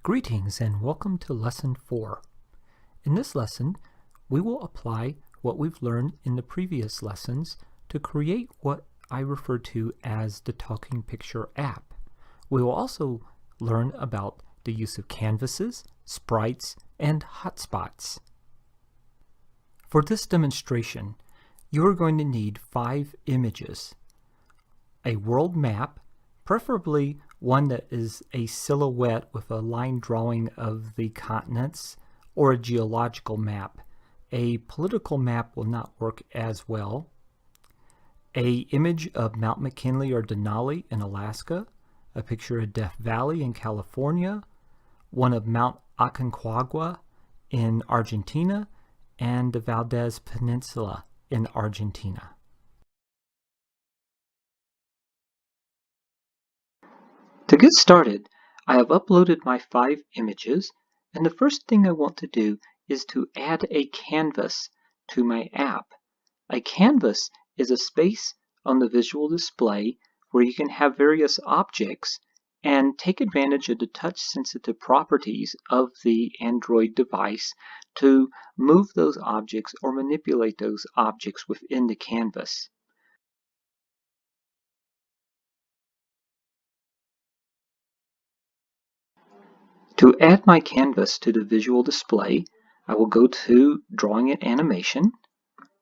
Greetings and welcome to Lesson 4. In this lesson, we will apply what we've learned in the previous lessons to create what I refer to as the Talking Picture app. We will also learn about the use of canvases, sprites, and hotspots. For this demonstration, you are going to need 5 images: a world map, preferably one that is a silhouette with a line drawing of the continents, or a geological map. A political map will not work as well. An image of Mount McKinley or Denali in Alaska, a picture of Death Valley in California, one of Mount Aconcagua in Argentina, and the Valdez Peninsula in Argentina. To get started, I have uploaded my 5 images, and the first thing I want to do is to add a canvas to my app. A canvas is a space on the visual display where you can have various objects and take advantage of the touch-sensitive properties of the Android device to move those objects or manipulate those objects within the canvas. To add my canvas to the visual display, I will go to Drawing and Animation,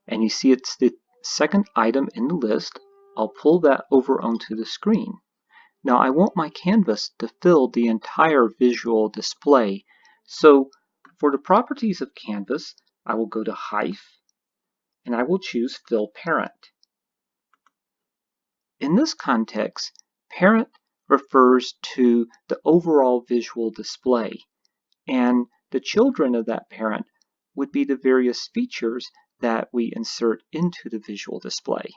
and you see it's the second item in the list. I'll pull that over onto the screen. Now I want my canvas to fill the entire visual display, so for the properties of canvas, I will go to Height, and I will choose Fill Parent. In this context, parent refers to the overall visual display, and the children of that parent would be the various features that we insert into the visual display.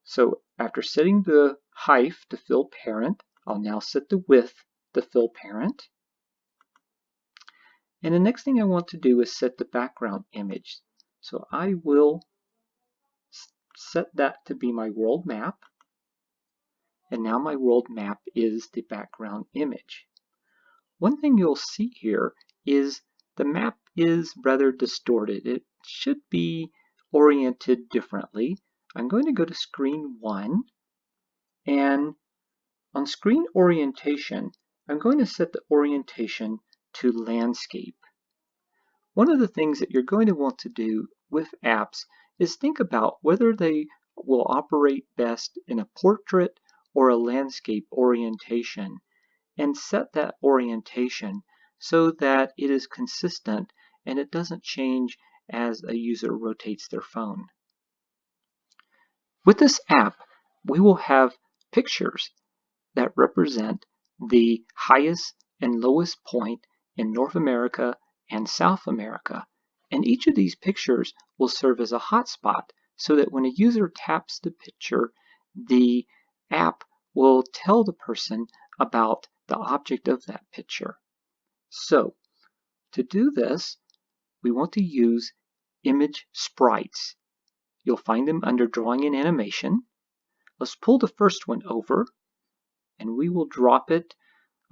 So after setting the height to fill parent, I'll now set the width to fill parent. And the next thing I want to do is set the background image. So I will set that to be my world map. And now my world map is the background image. One thing you'll see here is the map is rather distorted. It should be oriented differently. I'm going to go to screen 1, and on screen orientation, I'm going to set the orientation to landscape. One of the things that you're going to want to do with apps is think about whether they will operate best in a portrait or a landscape orientation, and set that orientation so that it is consistent and it doesn't change as a user rotates their phone. With this app, we will have pictures that represent the highest and lowest point in North America and South America. And each of these pictures will serve as a hotspot so that when a user taps the picture, the app will tell the person about the object of that picture. So, to do this, we want to use image sprites. You'll find them under Drawing and Animation. Let's pull the first one over, and we will drop it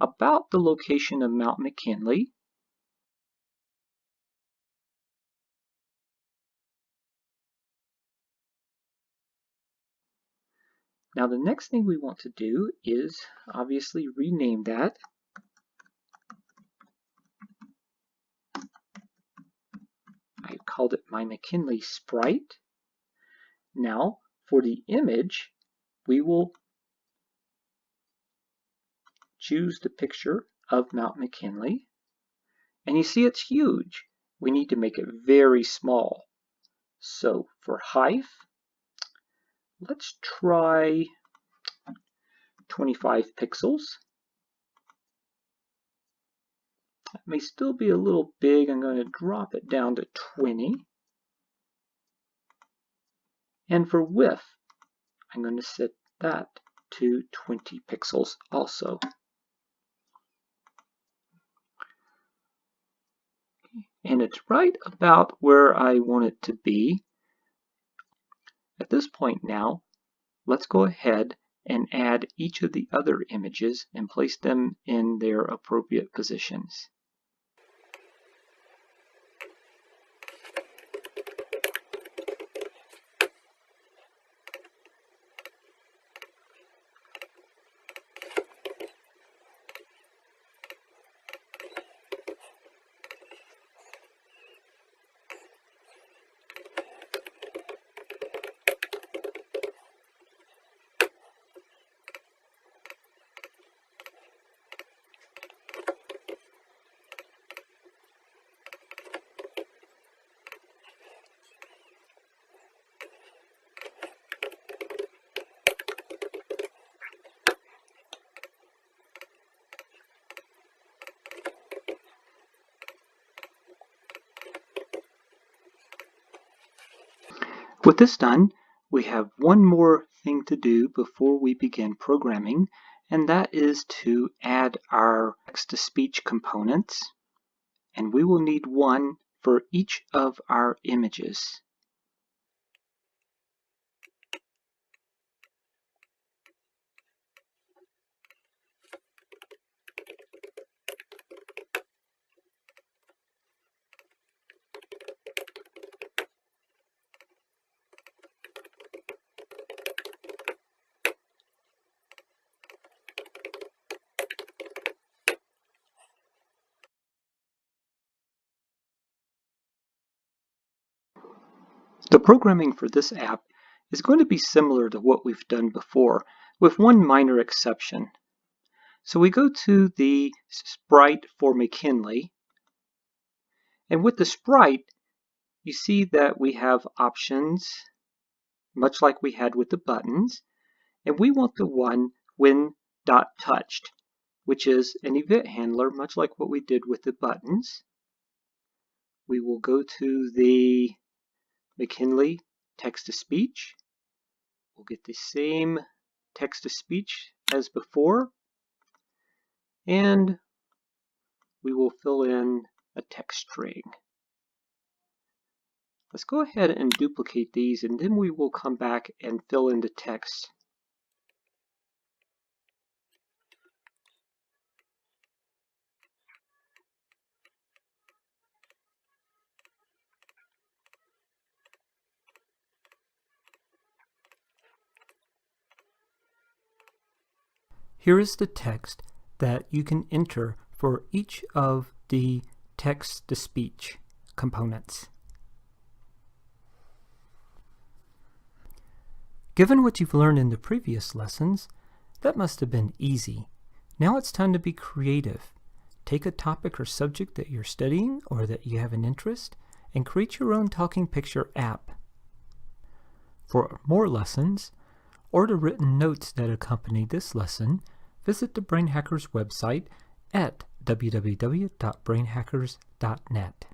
about the location of Mount McKinley. Now the next thing we want to do is obviously rename that. I called it my McKinley sprite. Now for the image, we will choose the picture of Mount McKinley. And you see it's huge. We need to make it very small. So for height, let's try 25 pixels. That may still be a little big. I'm going to drop it down to 20. And for width, I'm going to set that to 20 pixels also. And it's right about where I want it to be. At this point now, let's go ahead and add each of the other images and place them in their appropriate positions. With this done, we have one more thing to do before we begin programming, and that is to add our text-to-speech components, and we will need one for each of our images. The programming for this app is going to be similar to what we've done before, with one minor exception. So we go to the sprite for McKinley, and with the sprite, you see that we have options, much like we had with the buttons, and we want the one when .touched, which is an event handler, much like what we did with the buttons. We will go to the McKinley text-to-speech. We'll get the same text-to-speech as before, and we will fill in a text string. Let's go ahead and duplicate these, and then we will come back and fill in the text. Here is the text that you can enter for each of the text-to-speech components. Given what you've learned in the previous lessons, that must have been easy. Now it's time to be creative. Take a topic or subject that you're studying or that you have an interest and create your own talking picture app. For more lessons, or the written notes that accompany this lesson, visit the Brain Hackers website at www.brainhackers.net.